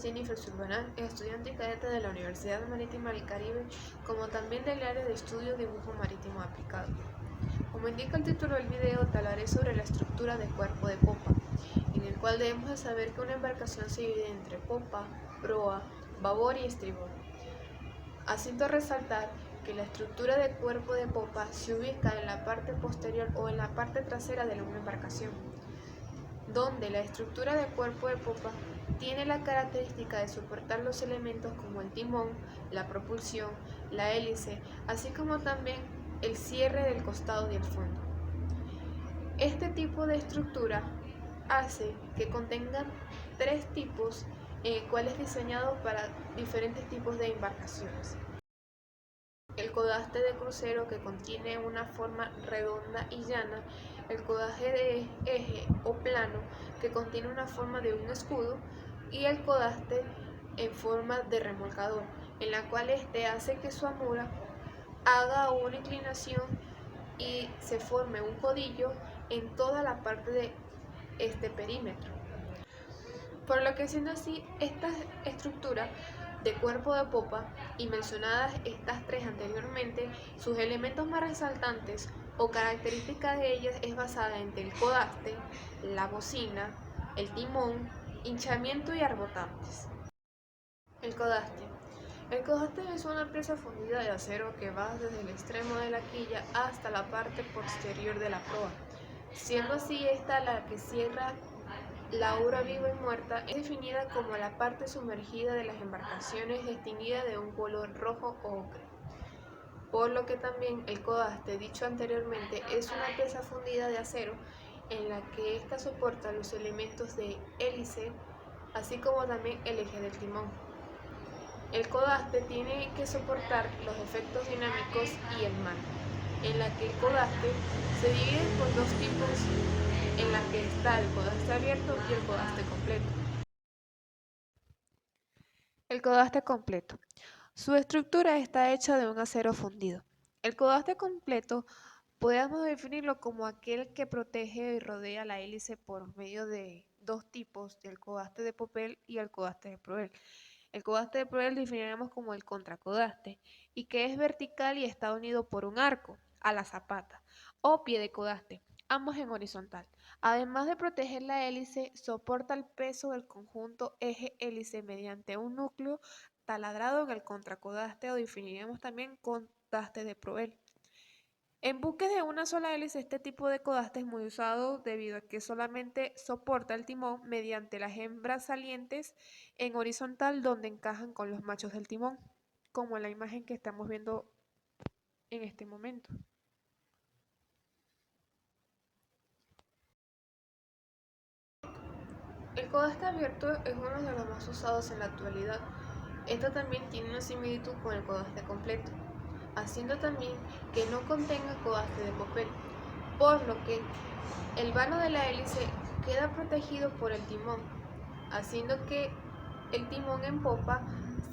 es Jennifer Zurbarán, estudiante y cadete de la Universidad Marítima del Caribe, como también del área de estudio dibujo marítimo aplicado. Como indica el título del video, te hablaré sobre la estructura de cuerpo de popa, en el cual debemos de saber que una embarcación se divide entre popa, proa, babor y estribor. Haciendo resaltar que la estructura de cuerpo de popa se ubica en la parte posterior o en la parte trasera de una embarcación, donde la estructura de cuerpo de popa tiene la característica de soportar los elementos como el timón, la propulsión, la hélice, así como también el cierre del costado y el fondo. Este tipo de estructura hace que contengan tres tipos, en el cual es diseñado para diferentes tipos de embarcaciones. El codaste de crucero, que contiene una forma redonda y llana, el codaje de eje o plano, que contiene una forma de un escudo, y el codaste en forma de remolcador, en la cual este hace que su amura haga una inclinación y se forme un codillo en toda la parte de este perímetro. Por lo que, siendo así, esta estructura de cuerpo de popa y mencionadas estas tres anteriormente, sus elementos más resaltantes o características de ellas es basada en el codaste, la bocina, el timón, hinchamiento y arbotantes. El codaste. El codaste es una pieza fundida de acero que va desde el extremo de la quilla hasta la parte posterior de la proa, siendo así esta la que cierra la obra viva y muerta. Es definida como la parte sumergida de las embarcaciones distinguida de un color rojo o ocre. Por lo que también el codaste, dicho anteriormente, es una pieza fundida de acero en la que ésta soporta los elementos de hélice, así como también el eje del timón. El codaste tiene que soportar los efectos dinámicos y el mar, en la que el codaste se divide por dos tipos, en la que está el codaste abierto y el codaste completo. El codaste completo. Su estructura está hecha de un acero fundido. El codaste completo podemos definirlo como aquel que protege y rodea la hélice por medio de dos tipos, el codaste de popel y el codaste de proel. El codaste de proel definiremos como el contracodaste, y que es vertical y está unido por un arco a la zapata o pie de codaste, ambos en horizontal. Además de proteger la hélice, soporta el peso del conjunto eje-hélice mediante un núcleo taladrado en el contracodaste, o definiremos también codaste de proel. En buques de una sola hélice, este tipo de codaste es muy usado debido a que solamente soporta el timón mediante las hembras salientes en horizontal, donde encajan con los machos del timón, como en la imagen que estamos viendo en este momento. El codaste abierto es uno de los más usados en la actualidad. Esto también tiene una similitud con el codaste completo, haciendo también que no contenga codaste de popel, por lo que el vano de la hélice queda protegido por el timón, haciendo que el timón en popa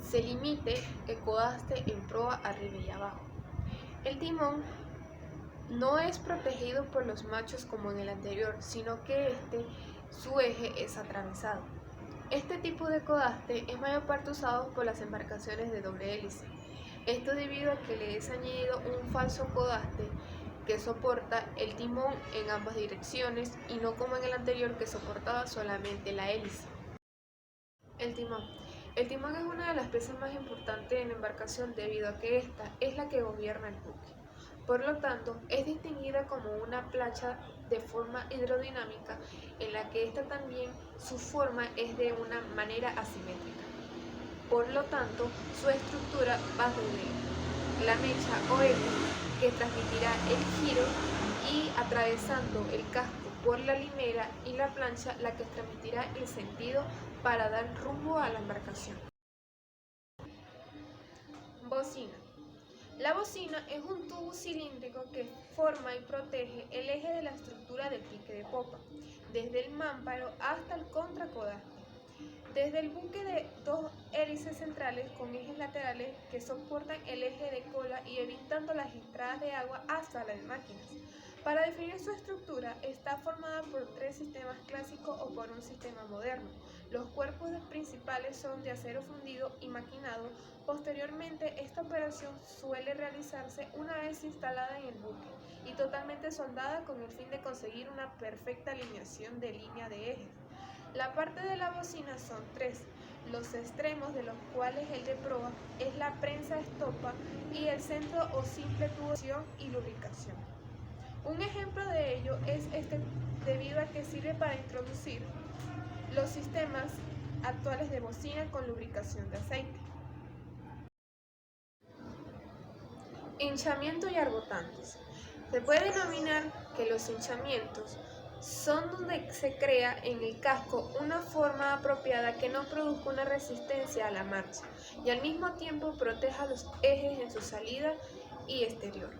se limite el codaste en proa, arriba y abajo. El timón no es protegido por los machos como en el anterior, sino que su eje es atravesado. Este tipo de codaste es mayor parte usado por las embarcaciones de doble hélice. Esto debido a que le es añadido un falso codaste que soporta el timón en ambas direcciones, y no como en el anterior, que soportaba solamente la hélice. El timón. El timón es una de las piezas más importantes en la embarcación debido a que esta es la que gobierna el buque. Por lo tanto, es distinguida como una plancha de forma hidrodinámica, en la que esta también su forma es de una manera asimétrica. Por lo tanto, su estructura va desde la mecha o eje, que transmitirá el giro, y atravesando el casco por la limera y la plancha, la que transmitirá el sentido para dar rumbo a la embarcación. Bocina. La bocina es un tubo cilíndrico que forma y protege el eje de la estructura del pique de popa, desde el mámparo hasta el contracodaste. Desde el buque de dos hélices centrales con ejes laterales que soportan el eje de cola y evitando las entradas de agua hasta las máquinas. Para definir su estructura, está formada por tres sistemas clásicos o por un sistema moderno. Los cuerpos principales son de acero fundido y maquinado. Posteriormente, esta operación suele realizarse una vez instalada en el buque y totalmente soldada con el fin de conseguir una perfecta alineación de línea de ejes. La parte de la bocina son tres, los extremos de los cuales el de proa es la prensa estopa y el centro o simple tubo y lubricación. Un ejemplo de ello es este, debido a que sirve para introducir los sistemas actuales de bocina con lubricación de aceite. Hinchamiento y arbotantes. Se puede denominar que los hinchamientos son donde se crea en el casco una forma apropiada que no produzca una resistencia a la marcha y al mismo tiempo proteja los ejes en su salida y exterior.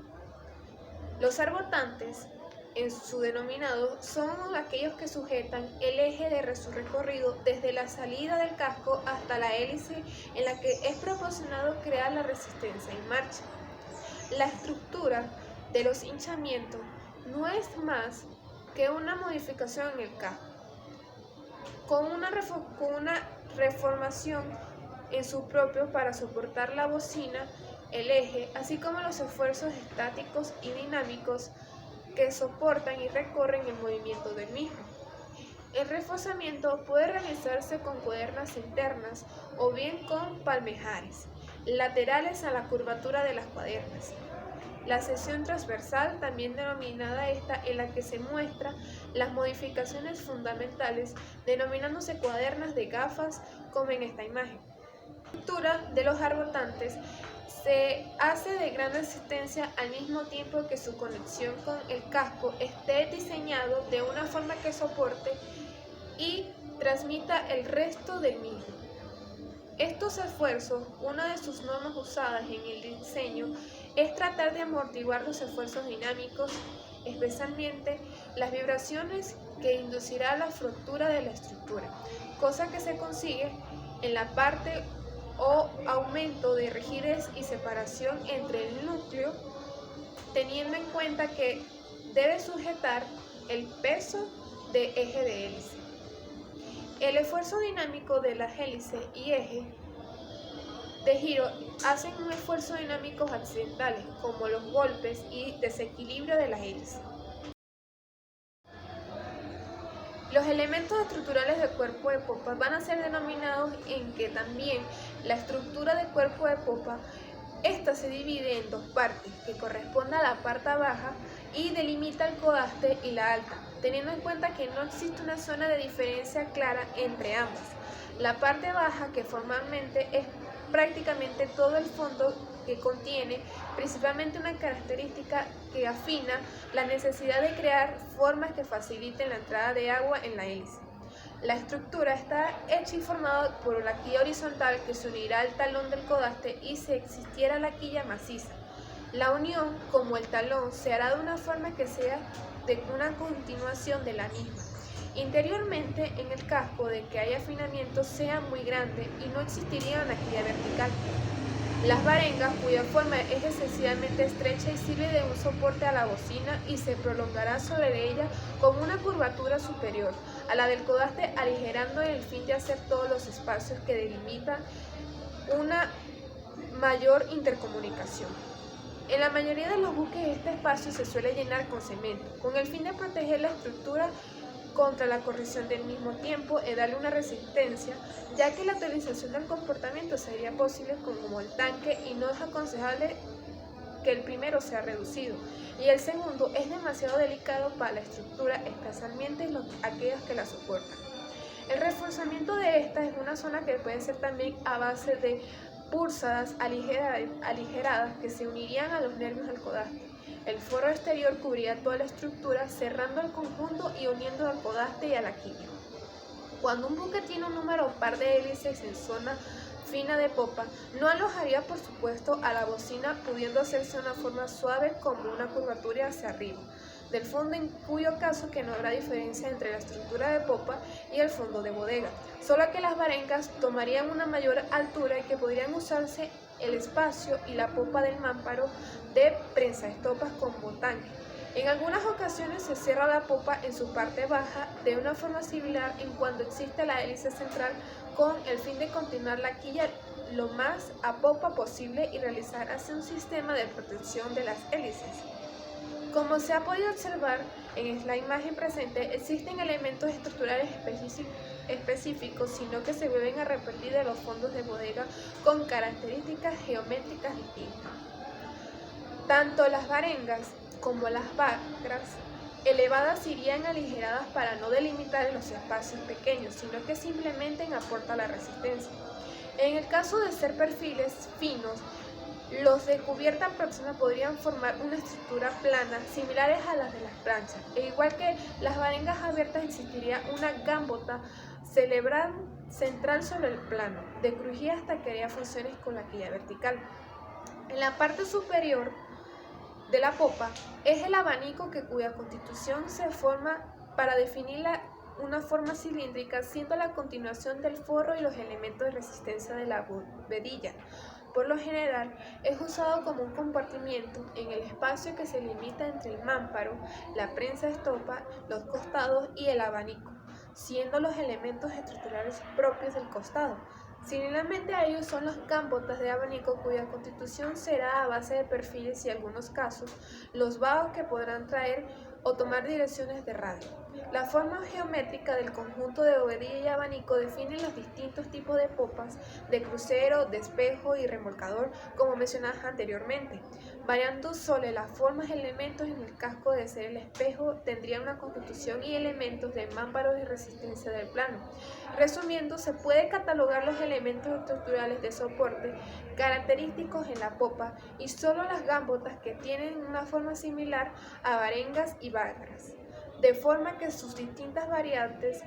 Los arbotantes, en su denominado, son aquellos que sujetan el eje de su recorrido desde la salida del casco hasta la hélice en la que es proporcionado crear la resistencia en marcha. La estructura de los hinchamientos no es más que una modificación en el casco, con una reformación en su propio para soportar la bocina, el eje, así como los esfuerzos estáticos y dinámicos que soportan y recorren el movimiento del mismo. El reforzamiento puede realizarse con cuerdas internas o bien con palmejares laterales a la curvatura de las cuerdas. La sección transversal, también denominada esta, en la que se muestran las modificaciones fundamentales, denominándose cuadernas de gafas, como en esta imagen. La estructura de los arbotantes se hace de gran resistencia al mismo tiempo que su conexión con el casco esté diseñado de una forma que soporte y transmita el resto del mismo. Estos esfuerzos, una de sus normas usadas en el diseño, es tratar de amortiguar los esfuerzos dinámicos, especialmente las vibraciones que inducirá la fractura de la estructura, cosa que se consigue en la parte o aumento de rigidez y separación entre el núcleo, teniendo en cuenta que debe sujetar el peso de eje de hélice. El esfuerzo dinámico de la hélice y eje de giro hacen un esfuerzo dinámicos accidentales, como los golpes y desequilibrio de la hélice. Los elementos estructurales del cuerpo de popa van a ser denominados en que también la estructura del cuerpo de popa, esta se divide en dos partes, que corresponde a la parte baja y delimita el codaste y la alta, teniendo en cuenta que no existe una zona de diferencia clara entre ambas. La parte baja, que formalmente es prácticamente todo el fondo, que contiene principalmente una característica que afina la necesidad de crear formas que faciliten la entrada de agua en la hélice. La estructura está hecha y formada por la quilla horizontal que se unirá al talón del codaste y si existiera la quilla maciza. La unión, como el talón, se hará de una forma que sea de una continuación de la misma. Interiormente, en el casco, de que haya afinamiento sea muy grande y no existiría una quilla vertical. Las varengas, cuya forma es excesivamente estrecha y sirve de un soporte a la bocina y se prolongará sobre ella con una curvatura superior a la del codaste, aligerando el fin de hacer todos los espacios que delimitan una mayor intercomunicación. En la mayoría de los buques este espacio se suele llenar con cemento, con el fin de proteger la estructura contra la corrosión del mismo tiempo y darle una resistencia, ya que la utilización del comportamiento sería posible como el tanque y no es aconsejable que el primero sea reducido y el segundo es demasiado delicado para la estructura, especialmente aquellos que la soportan. El reforzamiento de esta es una zona que puede ser también a base de pulsadas aligeradas que se unirían a los nervios del codaste. El forro exterior cubría toda la estructura, cerrando el conjunto y uniendo al codaste y a la quilla. Cuando un buque tiene un número par de hélices en zona fina de popa, no alojaría por supuesto a la bocina, pudiendo hacerse una forma suave como una curvatura hacia arriba del fondo, en cuyo caso que no habrá diferencia entre la estructura de popa y el fondo de bodega, solo que las varengas tomarían una mayor altura y que podrían usarse el espacio y la popa del mámparo de prensaestopas como tanque. En algunas ocasiones se cierra la popa en su parte baja de una forma similar en cuando existe la hélice central con el fin de continuar la quilla lo más a popa posible y realizar así un sistema de protección de las hélices. Como se ha podido observar en la imagen presente, existen elementos estructurales específicos, sino que se vuelven a repetir de los fondos de bodega con características geométricas distintas. Tanto las varengas como las bagras elevadas irían aligeradas para no delimitar los espacios pequeños, sino que simplemente aporta la resistencia. En el caso de ser perfiles finos, los de cubierta próxima podrían formar una estructura plana similares a las de las planchas. E igual que las varengas abiertas existiría una gámbota central sobre el plano, de crujía hasta que haría funciones con la quilla vertical. En la parte superior de la popa es el abanico cuya constitución se forma para definir una forma cilíndrica, siendo la continuación del forro y los elementos de resistencia de la bovedilla. Por lo general, es usado como un compartimiento en el espacio que se limita entre el mámparo, la prensa estopa, los costados y el abanico, siendo los elementos estructurales propios del costado. Similarmente a ellos son las gánbotas de abanico cuya constitución será a base de perfiles y en algunos casos los vados que podrán traer o tomar direcciones de radio. La forma geométrica del conjunto de bovedilla y abanico define los distintos tipos de popas de crucero, de espejo y remolcador, como mencionadas anteriormente. Variando solo las formas y elementos en el casco de ser el espejo, tendría una constitución y elementos de mámparos de resistencia del plano. Resumiendo, se puede catalogar los elementos estructurales de soporte característicos en la popa y solo las gánbotas que tienen una forma similar a varengas y bagras, de forma que sus distintas variantes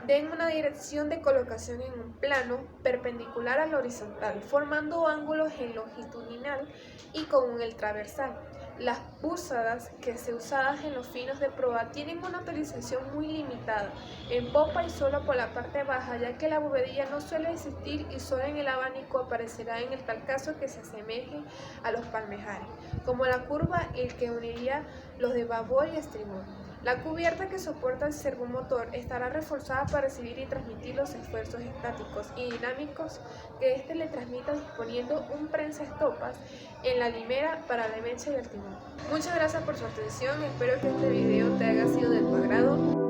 den una dirección de colocación en un plano perpendicular al horizontal, formando ángulos en longitudinal y con el transversal. Las búzadas que se usadas en los finos de proa tienen una utilización muy limitada en popa y solo por la parte baja, ya que la bovedilla no suele existir y solo en el abanico aparecerá en el tal caso que se asemeje a los palmejares, como la curva el que uniría los de babor y estribor. La cubierta que soporta el servomotor estará reforzada para recibir y transmitir los esfuerzos estáticos y dinámicos que éste le transmita disponiendo un prensa-estopas en la limera para la mecha y el timón. Muchas gracias por su atención, espero que este video te haya sido de tu agrado.